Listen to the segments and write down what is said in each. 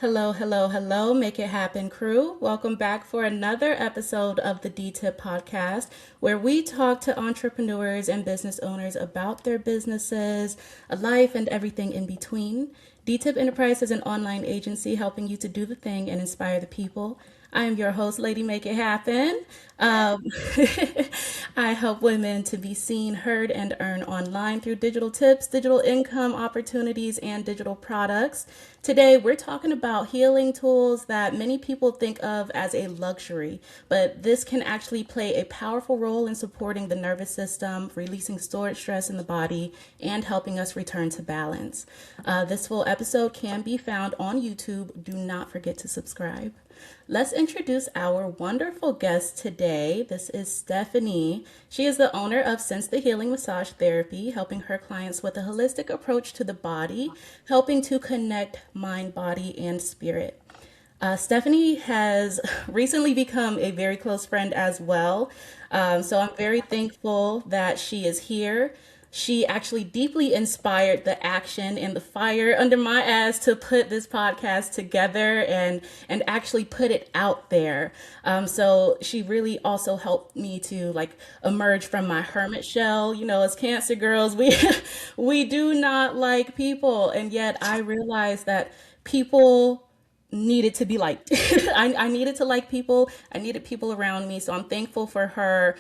Hello, hello, hello, Make It Happen crew. Welcome back for another episode of the D-Tip podcast, where we talk to entrepreneurs and business owners about their businesses, a life, and everything in between. D-Tip Enterprise is an online agency helping you to do the thing and inspire the people. I am your host, Lady Make It Happen. Um, I help women to be seen, heard, and earn online through digital tips, digital income opportunities, and digital products. Today, we're talking about healing tools that many people think of as a luxury, but this can actually play a powerful role in supporting the nervous system, releasing stored stress in the body, and helping us return to balance. This full episode can be found on YouTube. Do not forget to subscribe. Let's introduce our wonderful guest today. This is Stephanie. She is the owner of Sense the Healing Massage Therapy, helping her clients with a holistic approach to the body, helping to connect mind, body, and spirit. Stephanie has recently become a very close friend as well. So I'm very thankful that she is here. She actually deeply inspired the action and the fire under my ass to put this podcast together and actually put it out there. So she really also helped me to like emerge from my hermit shell. You know, as Cancer girls, we we do not like people, and yet I realized that people needed to be liked. I needed to like people. I needed people around me. So I'm thankful for her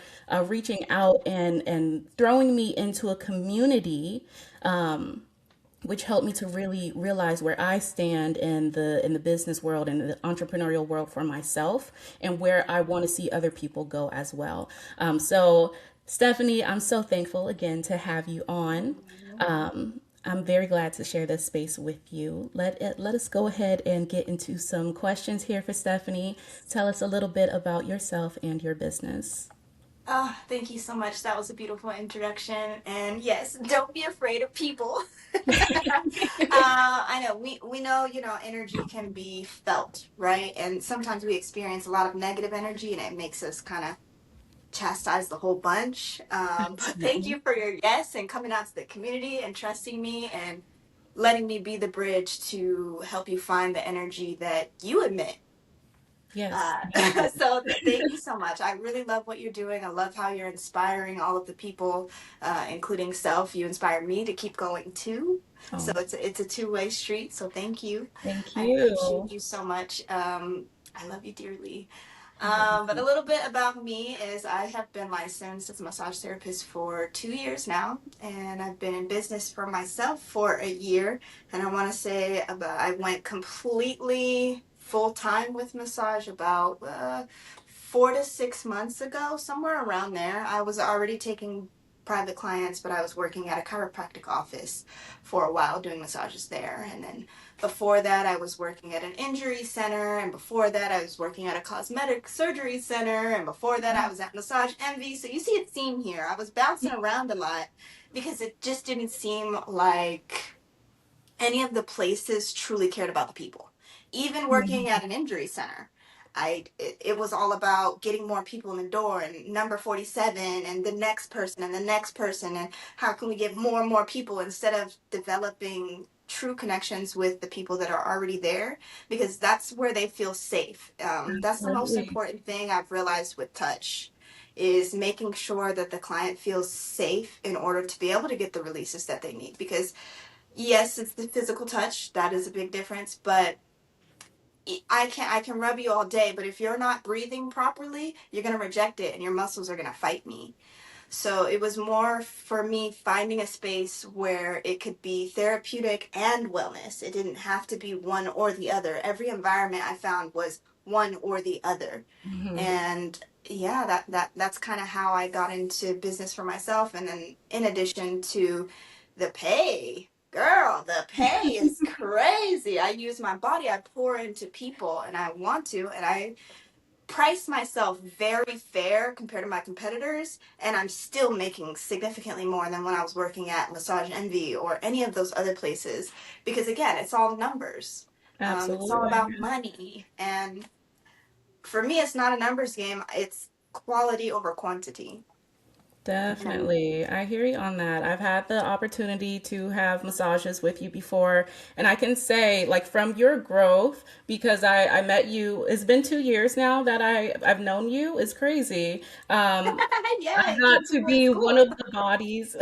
reaching out and throwing me into a community, which helped me to really realize where I stand in the business world and the entrepreneurial world for myself, and where I want to see other people go as well. So Stephanie, I'm so thankful again to have you on. I'm very glad to share this space with you. Let us go ahead and get into some questions here for Stephanie. Tell us a little bit about yourself and your business. Oh, thank you so much. That was a beautiful introduction. And yes, don't be afraid of people. I know we know, energy can be felt, right? And sometimes we experience a lot of negative energy and it makes us kind of chastise the whole bunch. But thank Absolutely. you for your yes and coming out to the community and trusting me and letting me be the bridge to help you find the energy that you emit. Yes, Uh, thank you. thank you so much. I really love what you're doing. I love how you're inspiring all of the people, including self. You inspire me to keep going too. So Oh, it's a two-way street. So thank you. thank I appreciate you. you so much. I love you dearly. I love you But a too. little bit about me is I have been licensed as a massage therapist for 2 years now, and I've been in business for myself for a year. And I want to say about I went completely full time with massage about 4 to 6 months ago, somewhere around there. I was already taking private clients, but I was working at a chiropractic office for a while doing massages there, and then before that, I was working at an injury center, and before that, I was working at a cosmetic surgery center, and before that, I was at Massage Envy. So you see a theme here. I was bouncing around a lot because it just didn't seem like any of the places truly cared about the people. Even working at an injury center, it was all about getting more people in the door and number 47 and the next person and the next person and how can we get more and more people instead of developing true connections with the people that are already there because that's where they feel safe. That's the most Absolutely. important thing I've realized with touch is making sure that the client feels safe in order to be able to get the releases that they need because yes, it's the physical touch. That is a big difference. But I can rub you all day, but if you're not breathing properly, you're gonna reject it, and your muscles are gonna fight me. So it was more for me finding a space where it could be therapeutic and wellness. It didn't have to be one or the other. Every environment I found was one or the other, Mhm. and yeah, that's kind of how I got into business for myself. And then in addition to the pay, girl, the pay is crazy. I use my body, I pour into people, and I want to, and I price myself very fair compared to my competitors, and I'm still making significantly more than when I was working at Massage Envy or any of those other places. Because again, it's all numbers. It's all Absolutely. about money, and for me, it's not a numbers game. It's quality over quantity. And Definitely. I hear you on that. I've had the opportunity to have massages with you before, and I can say, like, from your growth, because I met you, it's been 2 years now that I've known you. It's crazy. I yeah, it got came to to my be one school. of the bodies.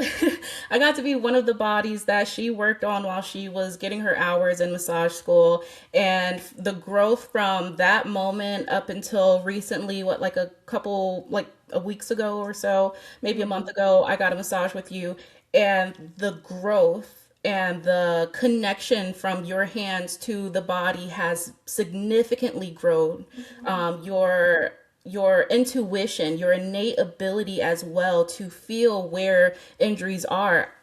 I got to be one of the bodies that she worked on while she was getting her hours in massage school. And the growth from that moment up until recently, what, like a couple, like a weeks ago or so, maybe a month Mhm. ago, I got a massage with you. And the growth and the connection from your hands to the body has significantly grown. Mhm. Your intuition, your innate ability as well to feel where injuries are.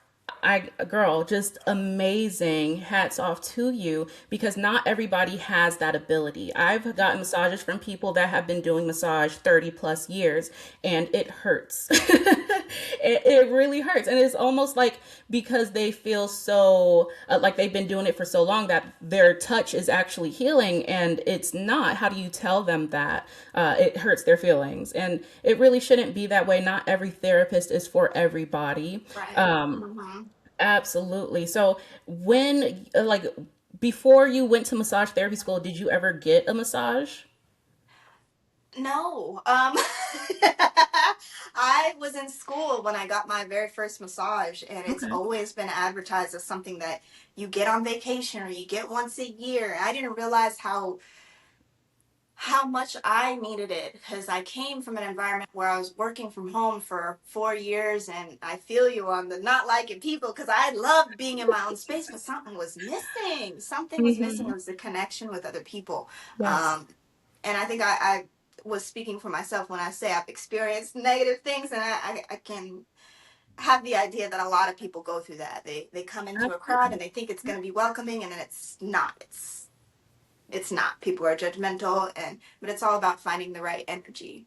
Girl, just amazing. Hats off to you because not everybody has that ability. I've gotten massages from people that have been doing massage 30 plus years and it hurts. It really hurts. And it's almost like because they feel so like they've been doing it for so long that their touch is actually healing and it's not. How do you tell them that? It hurts their feelings. And it really shouldn't be that way. Not every therapist is for everybody. Right. Um, Hmm. Absolutely. So when like before you went to massage therapy school, did you ever get a massage? No. I was in school when I got my very first massage, and it's Okay. always been advertised as something that you get on vacation or you get once a year. I didn't realize how much I needed it because I came from an environment where I was working from home for 4 years, and I feel you on the not liking people because I loved being in my own space, but something was missing. Something was missing. It Hmm. was the connection with other people. Yes. Um, and I think I was speaking for myself when I say I've experienced negative things, and I can have the idea that a lot of people go through that. They come into a crowd and Absolutely. they think it's going to be welcoming, and then it's not. It's not. People are judgmental, and but it's all about finding the right energy.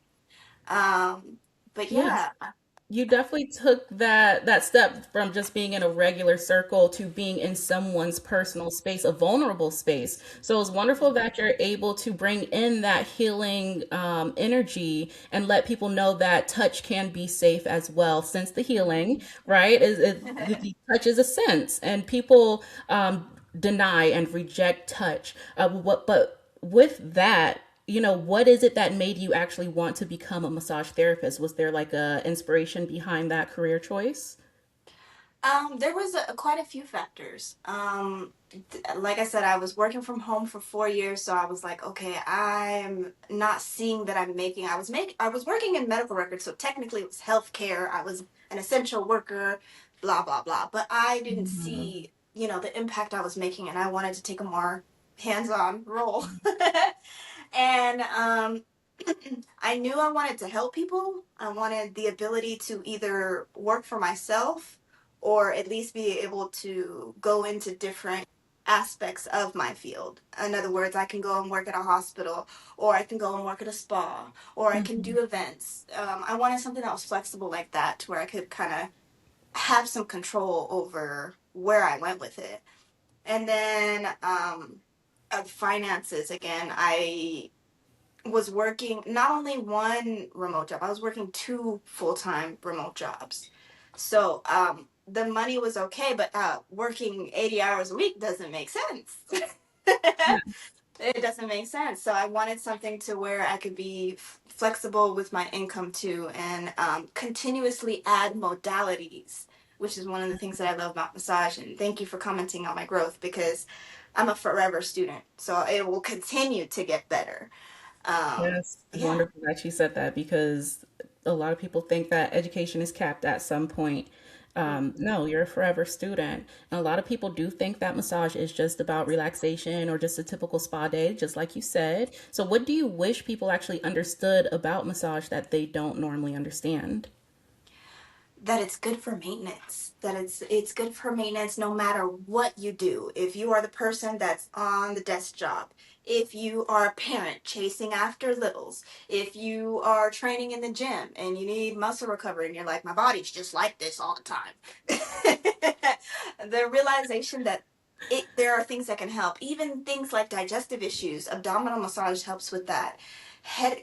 Um, but Yes. yeah. You definitely took that step from just being in a regular circle to being in someone's personal space, a vulnerable space. So it's wonderful that you're able to bring in that healing energy and let people know that touch can be safe as well. Since the healing, right, the touch is a sense, and people deny and reject touch. But with that, what is it that made you actually want to become a massage therapist? Was there like a inspiration behind that career choice? There was quite a few factors. Like I said, I was working from home for 4 years, so I was like, okay, I'm not seeing that I'm making. I was working in medical records, so technically it was healthcare. I was an essential worker, blah blah blah. But I didn't Mhm. see, the impact I was making, and I wanted to take a more hands-on role. And I knew I wanted to help people. I wanted the ability to either work for myself or at least be able to go into different aspects of my field. In other words, I can go and work at a hospital, or I can go and work at a spa, or I can Mhm. do events. I wanted something that was flexible like that, to where I could kind of have some control over where I went with it. And then finances again. I was working not only one remote job, I was working two full-time remote jobs. So the money was okay, but working 80 hours a week doesn't make sense. Yeah. It doesn't make sense. So I wanted something to where I could be flexible with my income too, and continuously add modalities, which is one of the things that I love about massage. And thank you for commenting on my growth because I'm a forever student. So it will continue to get better. Yes, Yeah. wonderful that you said that because a lot of people think that education is capped at some point. No, you're a forever student. And a lot of people do think that massage is just about relaxation or just a typical spa day, just like you said. So, what do you wish people actually understood about massage that they don't normally understand? That it's good for maintenance, that it's good for maintenance no matter what you do. If you are the person that's on the desk job, if you are a parent chasing after littles, if you are training in the gym and you need muscle recovery and you're like, my body's just like this all the time. The realization that There are things that can help. Even things like digestive issues, abdominal massage helps with that.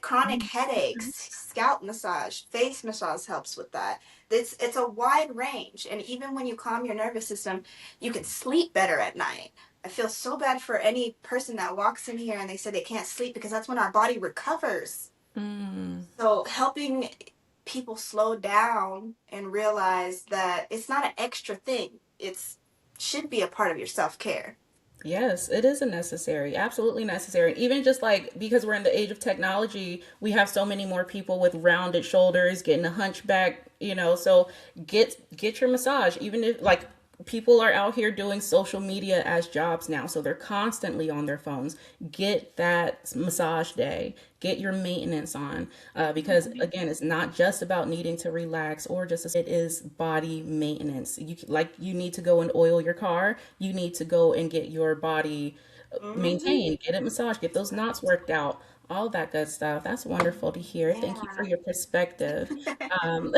Chronic headaches, scalp massage, face massage helps with that. It's a wide range, and even when you calm your nervous system, you can sleep better at night. I feel so bad for any person that walks in here and they say they can't sleep because that's when our body recovers. Mm. So helping people slow down and realize that it's not an extra thing. It's should be a part of your self-care. Yes, it is a necessary, absolutely necessary. Even just like because we're in the age of technology, we have so many more people with rounded shoulders, getting a hunchback, so get your massage. Even if like people are out here doing social media as jobs now, so they're constantly on their phones. Get that massage day. Get your maintenance on, because again, it's not just about needing to relax or just it is body maintenance. You need to go and oil your car. You need to go and get your body Mm-hmm. maintained, get it massaged, get those knots worked out, all that good stuff. That's wonderful to hear. Thank you for Yeah. your perspective. Um,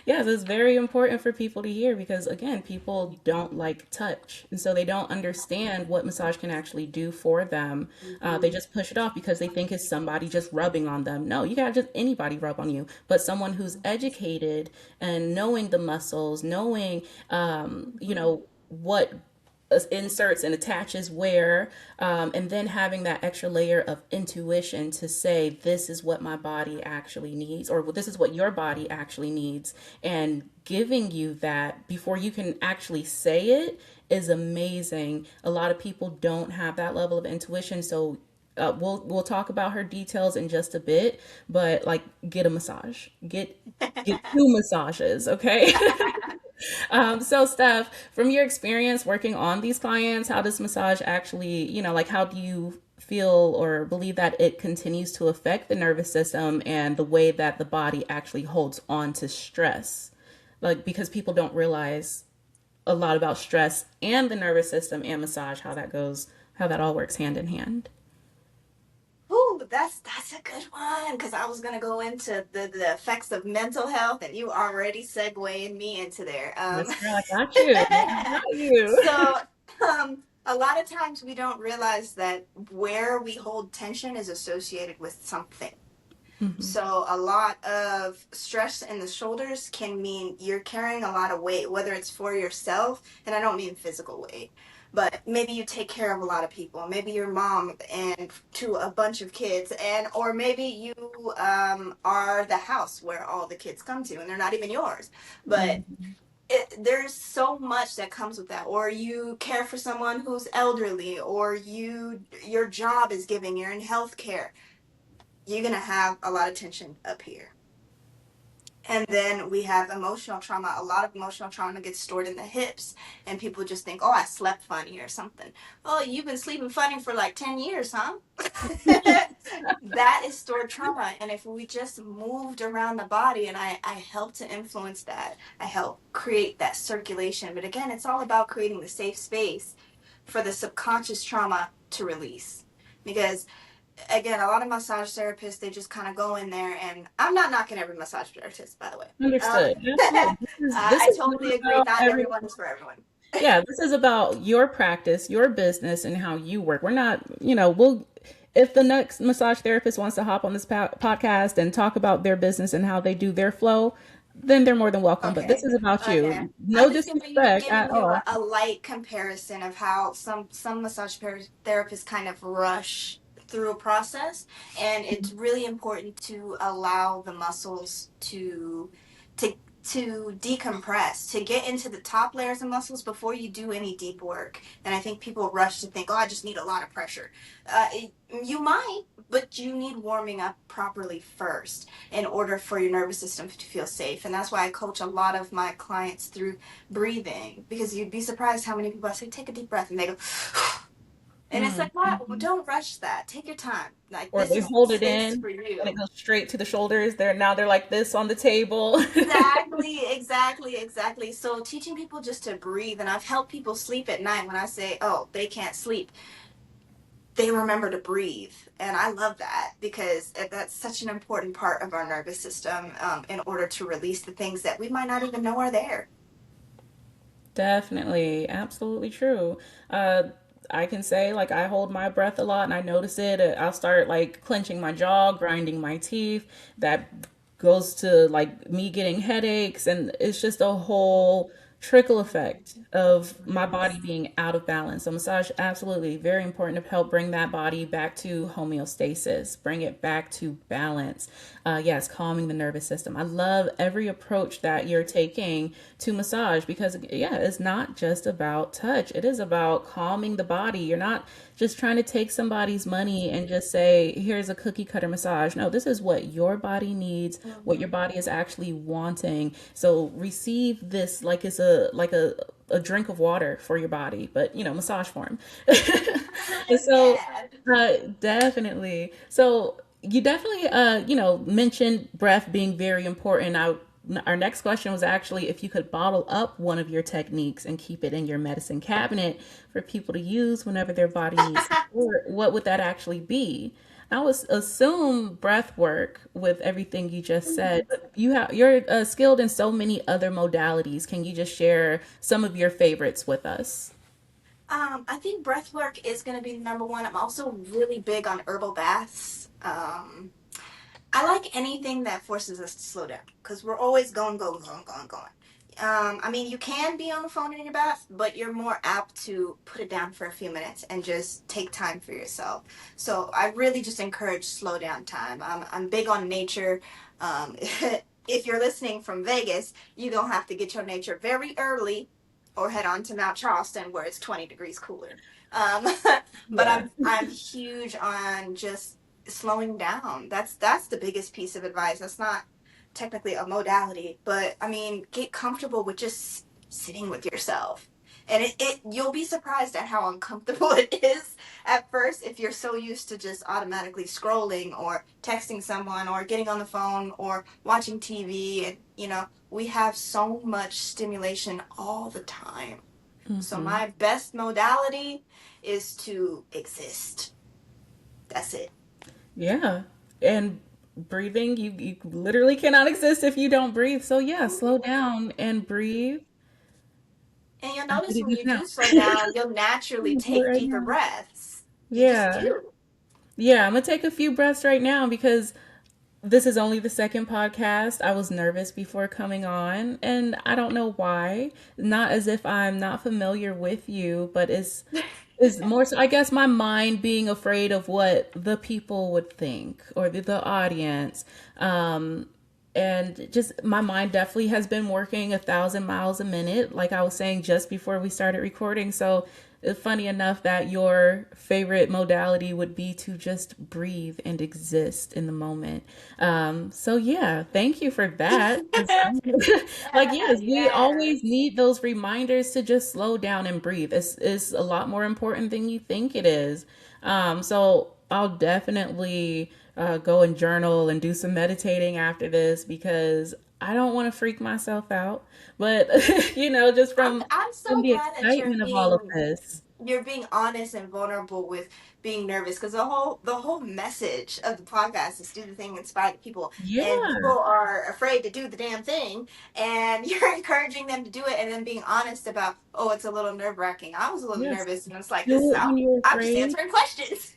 yes, it's very important for people to hear because, again, people don't like touch. And so they don't understand what massage can actually do for them. They Mm-hmm. just push it off because they think it's somebody just rubbing on them. No, you got just anybody rub on you, but someone who's educated and knowing the muscles, knowing, what inserts and attaches where, and then having that extra layer of intuition to say this is what my body actually needs, or this is what your body actually needs, and giving you that before you can actually say it is amazing. A lot of people don't have that level of intuition, so we'll talk about her details in just a bit, but like get a massage, get two massages, okay? So, Steph, from your experience working on these clients, how does massage actually, like how do you feel or believe that it continues to affect the nervous system and the way that the body actually holds on to stress? Like, because people don't realize a lot about stress and the nervous system and massage, how that goes, how that all works hand in hand. Ooh, that's a good one because I was gonna go into the effects of mental health, and you already segueing me into there. Yes, girl, I got you. I got you. So, a lot of times we don't realize that where we hold tension is associated with something. Hmm. So a lot of stress in the shoulders can mean you're carrying a lot of weight, whether it's for yourself, and I don't mean physical weight, but maybe you take care of a lot of people, maybe your mom and to a bunch of kids, and or maybe you are the house where all the kids come to, and they're not even yours, but there's so much that comes with that. Or you care for someone who's elderly, or your job is giving, you're in healthcare, you're going to have a lot of tension up here. And then we have emotional trauma. A lot of emotional trauma gets stored in the hips, and people just think, oh, I slept funny or something. Oh, you've been sleeping funny for like 10 years, huh? That is stored trauma. And if we just moved around the body, and I help to influence that, I help create that circulation. But again, it's all about creating the safe space for the subconscious trauma to release. Because again, a lot of massage therapists, they just kind of go in there, and I'm not knocking every massage therapist, by the way. Understood. Absolutely. This I is not totally agree. about Not everyone. everyone is for everyone. Yeah, this is about your practice, your business, and how you work. We're not, if the next massage therapist wants to hop on this podcast and talk about their business and how they do their flow, then they're more than welcome. But this Okay. is about Okay. you. No I'm just disrespect at giving you all. a light comparison of how some therapists kind of rush through a process, and it's really important to allow the muscles to to decompress, to get into the top layers of muscles before you do any deep work. And I think people rush to think, oh, I just need a lot of pressure. You might, but you need warming up properly first in order for your nervous system to feel safe. And that's why I coach a lot of my clients through breathing, because you'd be surprised how many people I say, take a deep breath, and they go, and it's Mm. like, wow, well, don't rush that. Take your time. Like, Or this they is the hold it space in for and it you. goes straight to the shoulders. They're like this on the table. Exactly, exactly, exactly. So teaching people just to breathe, and I've helped people sleep at night when I say, oh, they can't sleep. They remember to breathe. And I love that because that's such an important part of our nervous system, in order to release the things that we might not even know are there. Definitely, absolutely true. Uh, I can say like I hold my breath a lot, and I notice it. I'll start like clenching my jaw, grinding my teeth. That goes to like me getting headaches, and it's just a whole trickle effect of my body being out of balance. So massage absolutely very important to help bring that body back to homeostasis, bring it back to balance. Yes, calming the nervous system. I love every approach that you're taking to massage because yeah, it's not just about touch. It is about calming the body. You're not just trying to take somebody's money and just say, here's a cookie cutter massage. No, this is what your body needs, what your Mhm. body is actually wanting. So receive this like it's a drink of water for your body, but massage form. And so Yeah. definitely. So you definitely mentioned breath being very important. Our next question was actually if you could bottle up one of your techniques and keep it in your medicine cabinet for people to use whenever their body needs support, what would that actually be? I would assume breath work with everything you just said, but you're skilled in so many other modalities. Can you just share some of your favorites with us? I think breath work is going to be number one. I'm also really big on herbal baths. I like anything that forces us to slow down because we're always going, going, going, going, going. I mean, you can be on the phone in your bath, but you're more apt to put it down for a few minutes and just take time for yourself. So I really just encourage slow down time. I'm big on nature. If you're listening from Vegas, you don't have to get your nature very early or head on to Mount Charleston where it's 20 degrees cooler. Um, but Yeah. I'm huge on just slowing down. That's the biggest piece of advice. That's not technically a modality, but I mean, get comfortable with just sitting with yourself. And it you'll be surprised at how uncomfortable it is at first if you're so used to just automatically scrolling or texting someone or getting on the phone or watching TV. And we have so much stimulation all the time. So Hmm. my best modality is to exist. That's it. Yeah. And breathing, you literally cannot exist if you don't breathe. So yeah, slow down and breathe. And you'll I'm notice gonna when do you this do slow now. down, you'll naturally I'm gonna do it take right deeper now. breaths. You just Yeah. do. Yeah, I'm gonna take a few breaths right now because this is only the second podcast. I was nervous before coming on, and I don't know why. Not as if I'm not familiar with you, but it's more so I guess my mind being afraid of what the people would think or the audience. And just my mind definitely has been working 1,000 miles a minute, like I was saying just before we started recording. So it's funny enough that your favorite modality would be to just breathe and exist in the moment. So yeah, thank you for that. 'Cause like yes, we always Yes. need those reminders to just slow down and breathe. It's a lot more important than you think it is. So I'll definitely go and journal and do some meditating after this because I don't want to freak myself out. But just I'm from so the glad that excitement of all of this. you're being honest and vulnerable with being nervous because the whole message of the podcast is do the thing inspire people, and Yeah. people are afraid to do the damn thing, and you're encouraging them to do it and then being honest about, oh, it's a little nerve-wracking. I was a little Yes. nervous and it's like, this Do is it when you're I'm just afraid. answering questions.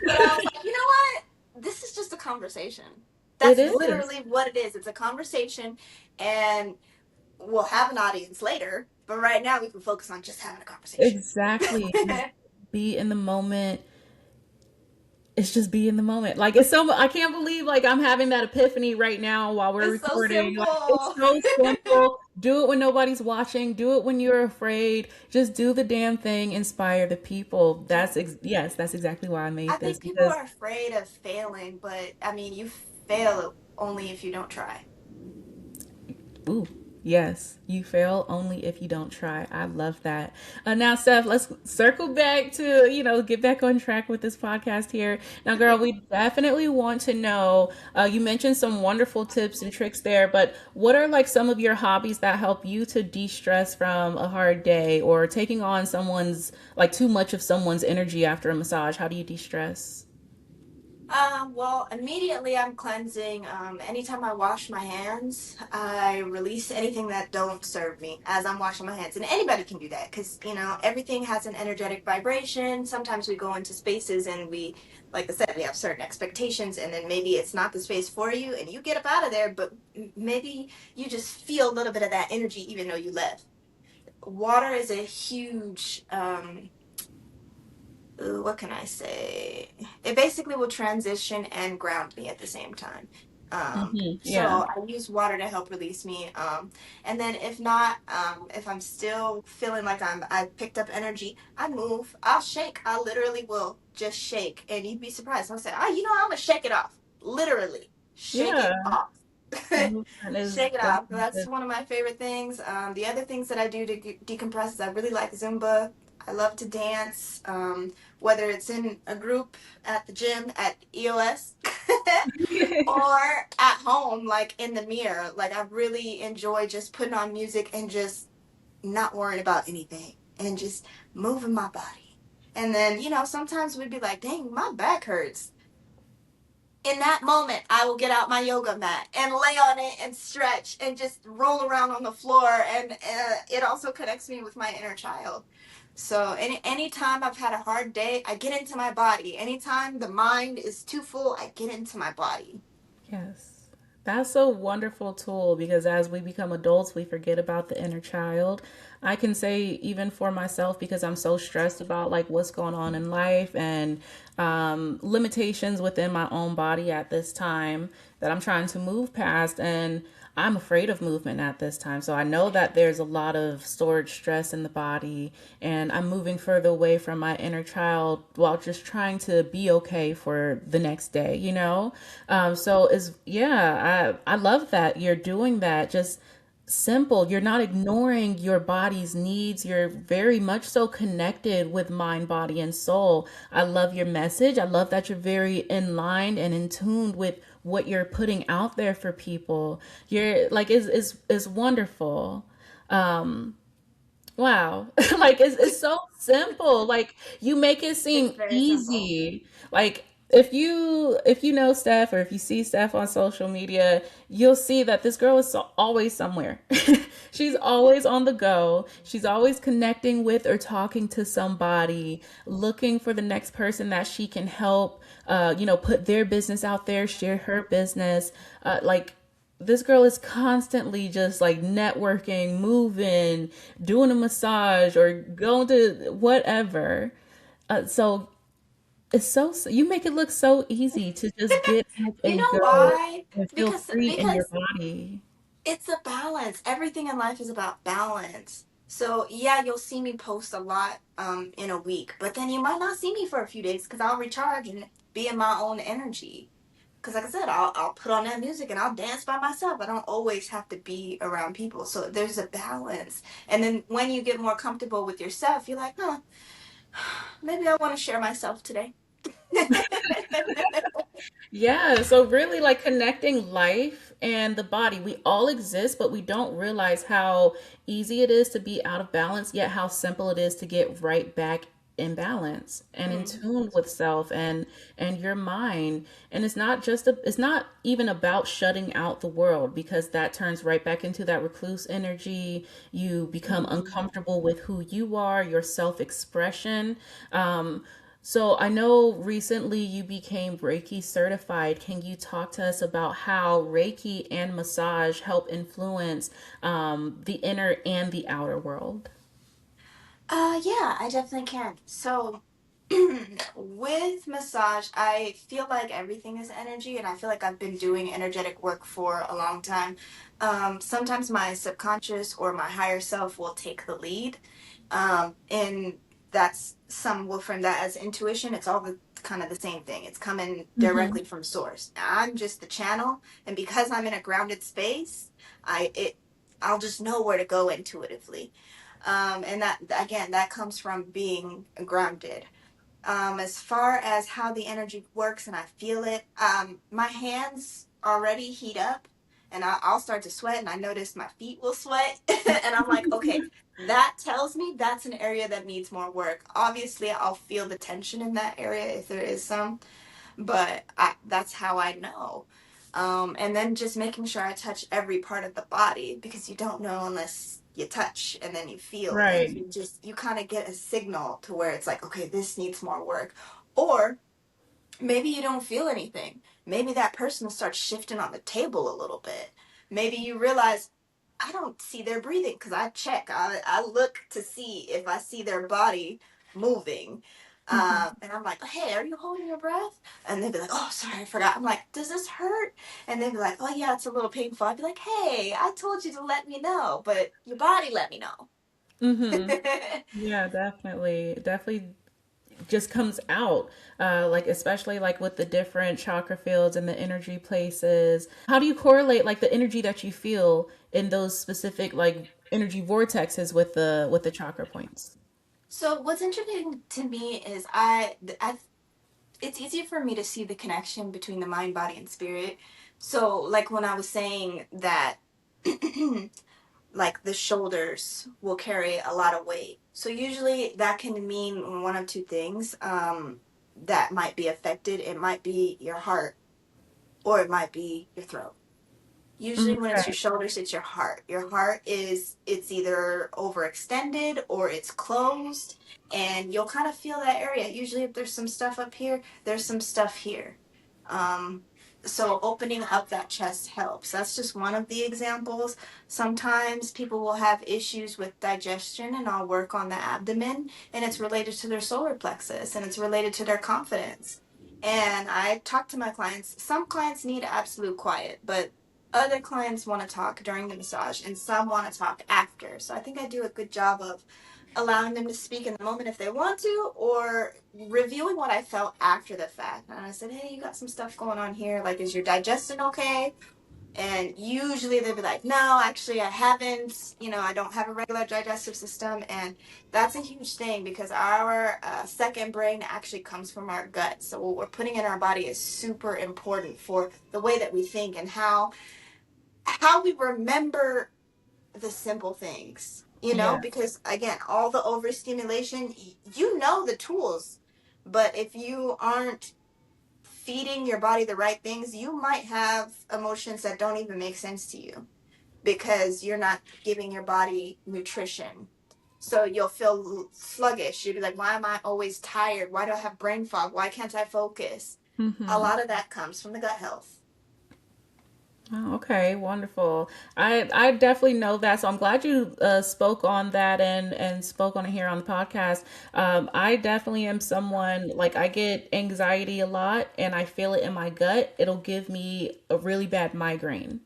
But I was like, you know what, this is just a conversation. It That's is. literally what it is. It's a conversation, and we'll have an audience later, but right now we can focus on just having a conversation. Exactly. Just be in the moment. It's just be in the moment. Like it's so I can't believe like I'm having that epiphany right now while we're It's so recording. Like it's simple. so simple. Do it when nobody's watching. Do it when you're afraid. Just do the damn thing. Inspire the people. Yes, that's exactly why I I made this think people because are afraid of failing, but I mean, you fail only if you don't try. ooh, yes, you fail only if you don't try. I love that. Now, Steph, let's circle back to, get back on track with this podcast here. Now, girl, we definitely want to know, you mentioned some wonderful tips and tricks there, but what are like some of your hobbies that help you to de-stress from a hard day or taking on someone's, like too much of someone's energy after a massage? How do you de-stress? Well, immediately I'm cleansing. Anytime I wash my hands, I release anything that don't serve me as I'm washing my hands. And anybody can do that because, everything has an energetic vibration. Sometimes we go into spaces and we, like I said, we have certain expectations and then maybe it's not the space for you and you get up out of there, but maybe you just feel a little bit of that energy even though you left. Water is a huge, what can I say? It basically will transition and ground me at the same time. So Yeah. I use water to help release me. And then if not, if I'm still feeling like I picked up energy, I move. I'll shake. I literally will just shake, and you'd be surprised. I'll say, "Oh, I'm gonna shake it off." Literally, shake it Yeah. off. Movement is Shake it off. definitely That's good. one of my favorite things. The other things that I do to decompress is I really like Zumba. I love to dance, whether it's in a group at the gym at EOS or at home, like in the mirror. Like, I really enjoy just putting on music and just not worrying about anything and just moving my body. And then, sometimes we'd be like, dang, my back hurts. In that moment, I will get out my yoga mat and lay on it and stretch and just roll around on the floor. And it also connects me with my inner child. So anytime I've had a hard day, I get into my body. Anytime the mind is too full, I get into my body. Yes. That's a wonderful tool because as we become adults, we forget about the inner child. I can say, even for myself, because I'm so stressed about like what's going on in life and limitations within my own body at this time that I'm trying to move past. And I'm afraid of movement at this time. So I know that there's a lot of stored stress in the body, and I'm moving further away from my inner child while just trying to be okay for the next day, you know? So is yeah, I love that you're doing that. Just simple. You're not ignoring your body's needs. You're very much so connected with mind, body, and soul. I love your message. I love that you're very in line and in tune with what you're putting out there for people. You're like is wonderful. Wow. Like it's so simple. Like you make it It's seem very simple. easy. Like if you know Steph or if you see Steph on social media, you'll see that this girl is always somewhere. She's always on the go. She's always connecting with or talking to somebody, looking for the next person that she can help put their business out there, share her business. Like this girl is constantly just like networking, moving, doing a massage or going to whatever. So you make it look so easy to just get up You and know go why? and feel Because free in your because body. it's a balance. Everything in life is about balance. So yeah, you'll see me post a lot in a week, but then you might not see me for a few days because I'll recharge and be in my own energy. Because like I said, I'll put on that music and I'll dance by myself. I don't always have to be around people. So there's a balance. And then when you get more comfortable with yourself, you're like, huh, maybe I want to share myself today. Yeah, so really like connecting life and the body. We all exist, but we don't realize how easy it is to be out of balance, yet how simple it is to get right back in balance and in Mhm. tune with self and your mind. And it's not even about shutting out the world because that turns right back into that recluse energy. You become Mhm. uncomfortable with who you are, your self-expression. So I know recently you became Reiki certified. Can you talk to us about how Reiki and massage help influence the inner and the outer world? Yeah, I definitely can. So, with massage, I feel like everything is energy, and I feel like I've been doing energetic work for a long time. Sometimes my subconscious or my higher self will take the lead, and that's some will frame that as intuition. It's all the kind of the same thing. It's coming Mm-hmm. directly from source. I'm just the channel, and because I'm in a grounded space, I it I'll just know where to go intuitively. And that again, that comes from being grounded. As far as how the energy works and I feel it, my hands already heat up and I'll start to sweat and I notice my feet will sweat. And I'm like, okay, that tells me that's an area that needs more work. Obviously, I'll feel the tension in that area if there is some. but that's how I know. And then just making sure I touch every part of the body, because you don't know unless you touch and then you feel, and Right. you kind of get a signal to where it's like, okay, this needs more work. Or maybe you don't feel anything. Maybe that person starts shifting on the table a little bit. Maybe you realize, I don't see their breathing, because I check. I look to see if I see their body moving. Mhm. And I'm like, hey, are you holding your breath? And they'd be like, oh, sorry, I forgot. I'm like, does this hurt? And they'd be like, oh, yeah, it's a little painful. I'd be like, hey, I told you to let me know, but your body let me know. Mhm. Yeah, definitely. Definitely just comes out like especially like with the different chakra fields and the energy places. How do you correlate like the energy that you feel in those specific like energy vortexes with the chakra points? So what's interesting to me is it's easier for me to see the connection between the mind, body, and spirit. So, like when I was saying that, like the shoulders will carry a lot of weight. So, usually that can mean one of two things that might be affected. It might be your heart, or it might be your throat. Usually when it's your Okay. shoulders, it's your heart. Your heart is, it's either overextended or it's closed, and you'll kind of feel that area. Usually if there's some stuff up here, there's some stuff here. Um, so opening up that chest helps. That's just one of the examples. Sometimes people will have issues with digestion, and I'll work on the abdomen, and it's related to their solar plexus, and it's related to their confidence. And I talk to my clients. Some clients need absolute quiet, but other clients want to talk during the massage, and some want to talk after. So I think I do a good job of allowing them to speak in the moment if they want to, or reviewing what I felt after the fact. And I said, hey, you got some stuff going on here. Like, is your digestion okay? And usually they'll be like, no, actually, I haven't. I don't have a regular digestive system. And that's a huge thing, because our second brain actually comes from our gut. So what we're putting in our body is super important for the way that we think, and how we remember the simple things, Yeah. because again, all the overstimulation, you know the tools, but if you aren't feeding your body the right things, you might have emotions that don't even make sense to you, because you're not giving your body nutrition. So you'll feel sluggish. You'll be like, why am I always tired? Why do I have brain fog? Why can't I focus? A Mhm. lot of that comes from the gut health. Oh, okay, wonderful. I definitely know that, so I'm glad you spoke on that and spoke on it here on the podcast. I definitely am someone like I get anxiety a lot, and I feel it in my gut. It'll give me a really bad migraine. Yeah.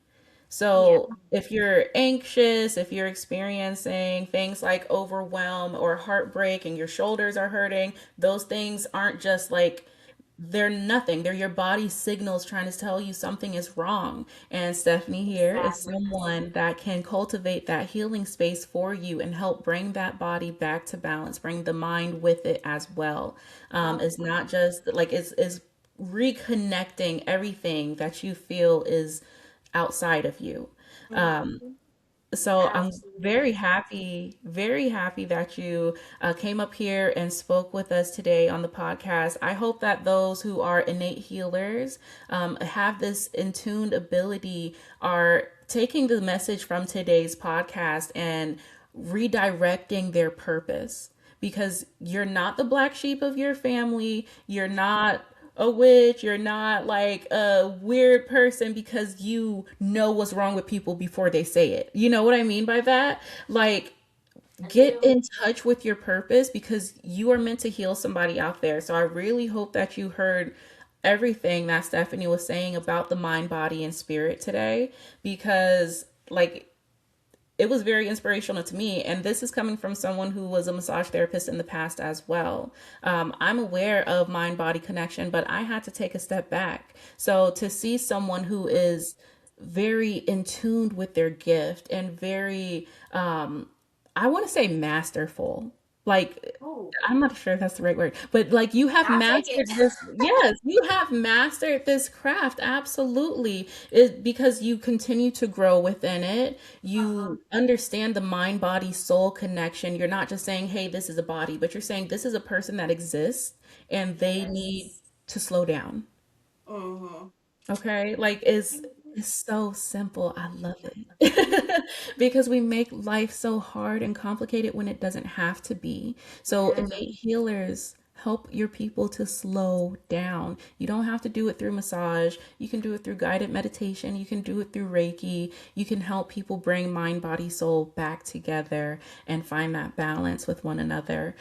So if you're anxious, if you're experiencing things like overwhelm or heartbreak, and your shoulders are hurting, those things aren't just like they're nothing. They're your body signals trying to tell you something is wrong. And Stephanie here is Exactly. someone that can cultivate that healing space for you and help bring that body back to balance, bring the mind with it as well. It's Awesome. not just like it's reconnecting everything that you feel is outside of you. Um, Mhm. so I'm Absolutely. very happy that you came up here and spoke with us today on the podcast. I hope that those who are innate healers have this intuned ability, are taking the message from today's podcast and redirecting their purpose, because you're not the black sheep of your family. You're not a witch. You're not like a weird person because you know what's wrong with people before they say it. You know what I mean by that? Like, I get do. in touch with your purpose, because you are meant to heal somebody out there. So I really hope that you heard everything that Stephanie was saying about the mind, body, and spirit today, because like it was very inspirational to me. And this is coming from someone who was a massage therapist in the past as well. I'm aware of mind body connection, but I had to take a step back. So to see someone who is very in tune with their gift and very, I want to say masterful. Like, Oh, I'm not sure if that's the right word, but like you have I'll take it. mastered this. Yes, you have mastered this craft. Absolutely. It because you continue to grow within it. Uh-huh. You understand the mind, body, soul connection. You're not just saying, hey, this is a body, but you're saying this is a person that exists and they need Yes. to slow down. Mm-hmm. Okay, like it's so simple. I love it. Because we make life so hard and complicated when it doesn't have to be. So Mm-hmm. innate healers help your people to slow down. You don't have to do it through massage. You can do it through guided meditation. You can do it through Reiki. You can help people bring mind, body, soul back together and find that balance with one another.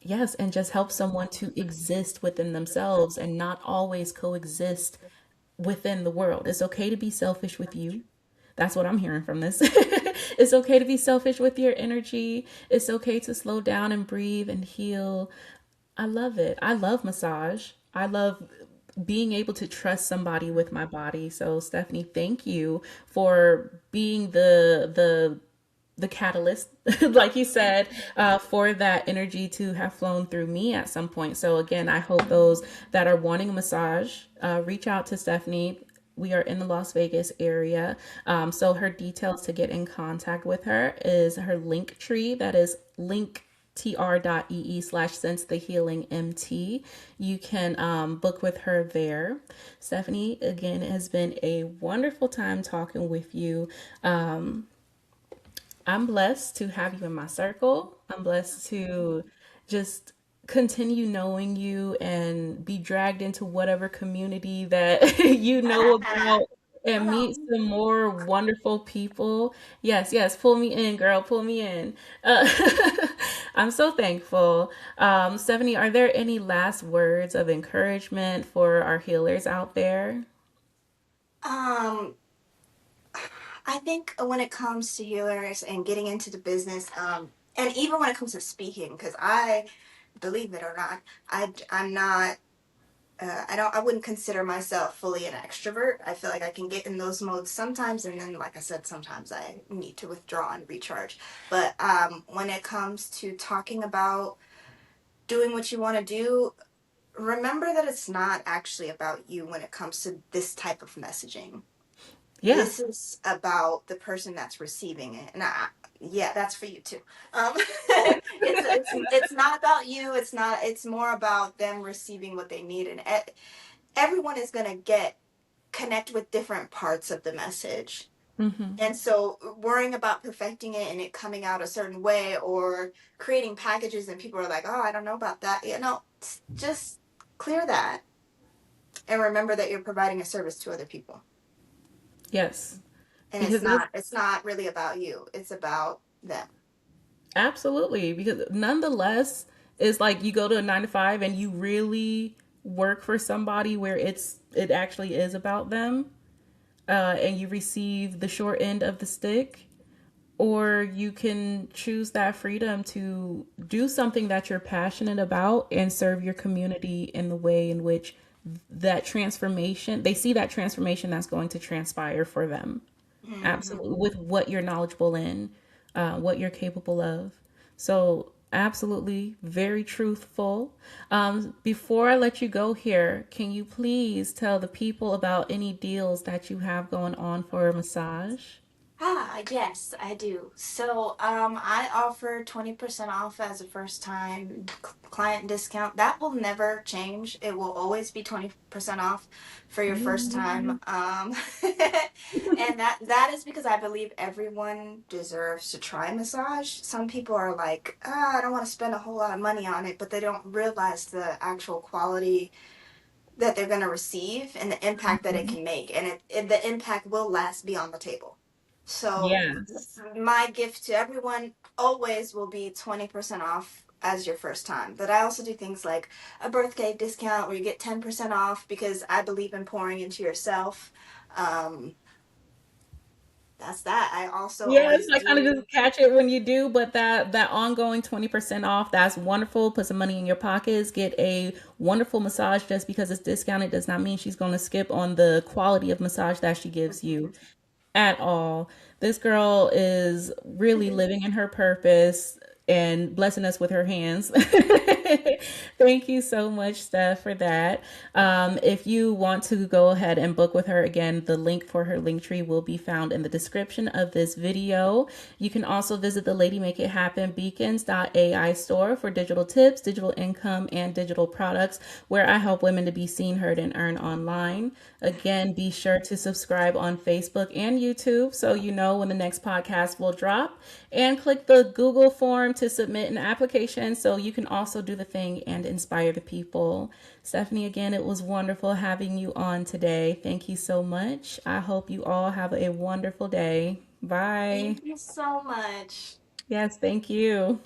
Yes, and just help someone to exist within themselves and not always coexist within the world. It's okay to be selfish with you. That's what I'm hearing from this. It's okay to be selfish with your energy. It's okay to slow down and breathe and heal. I love it. I love massage. I love being able to trust somebody with my body. So Stephanie, thank you for being the catalyst, like you said, for that energy to have flown through me at some point. So again, I hope those that are wanting a massage reach out to Stephanie. We are in the Las Vegas area. So her details to get in contact with her is her link tree. That is linktr.ee/sense the healing mt. You can book with her there. Stephanie, again, it has been a wonderful time talking with you. I'm blessed to have you in my circle. I'm blessed to just continue knowing you and be dragged into whatever community that you know about and meet Oh. some more wonderful people. Yes, yes, pull me in, girl, pull me in. Uh, I'm so thankful. Stephanie, are there any last words of encouragement for our healers out there? Um, I think when it comes to healers and getting into the business, and even when it comes to speaking, because I, believe it or not, I'm not. I wouldn't consider myself fully an extrovert. I feel like I can get in those modes sometimes, and then, like I said, sometimes I need to withdraw and recharge. But when it comes to talking about doing what you want to do, remember that it's not actually about you when it comes to this type of messaging. Yeah. This is about the person that's receiving it, and yeah, that's for you too. It's not about you. It's not. It's more about them receiving what they need, and everyone is gonna get connect with different parts of the message. Hmm. And so worrying about perfecting it and it coming out a certain way, or creating packages and people are like, oh, I don't know about that. Just clear that and remember that you're providing a service to other people. Yes. And Because that's it's not really about you. It's about them. absolutely, because nonetheless, it's like you go to a 9 to 5 and you really work for somebody where it actually is about them, and you receive the short end of the stick, or you can choose that freedom to do something that you're passionate about and serve your community in the way in which that transformation they see that transformation that's going to transpire for them. Hmm. Absolutely, with what you're knowledgeable in, what you're capable of. So, absolutely, very truthful. Before I let you go here, can you please tell the people about any deals that you have going on for a massage? Yes, I do. So, I offer 20% off as a first time client discount. That will never change. It will always be 20% off for your first time. Mm. And that is because I believe everyone deserves to try massage. Some people are like, I don't want to spend a whole lot of money on it, but they don't realize the actual quality that they're going to receive and the impact that it can make, and the impact will last beyond the table. So Yes. my gift to everyone always will be 20% off as your first time. But I also do things like a birthday discount where you get 10% off because I believe in pouring into yourself. um, that's that. I also Yes, always I kind of do. just catch it when you do, but that ongoing 20% off, that's wonderful. Put some money in your pockets, get a wonderful massage. Just because it's discounted does not mean she's going to skip on the quality of massage that she gives you at all. This girl is really living in her purpose and blessing us with her hands. Thank you so much, Steph, for that. If you want to go ahead and book with her again, the link for her link tree will be found in the description of this video. You can also visit the Lady Make It Happen Beacons.ai store for digital tips, digital income, and digital products, where I help women to be seen, heard, and earn online. Again, be sure to subscribe on Facebook and YouTube so you know when the next podcast will drop. And click the Google form to submit an application so you can also do the thing and inspire the people. Stephanie, again, it was wonderful having you on today. Thank you so much. I hope you all have a wonderful day. Bye. Thank you so much. Yes, thank you.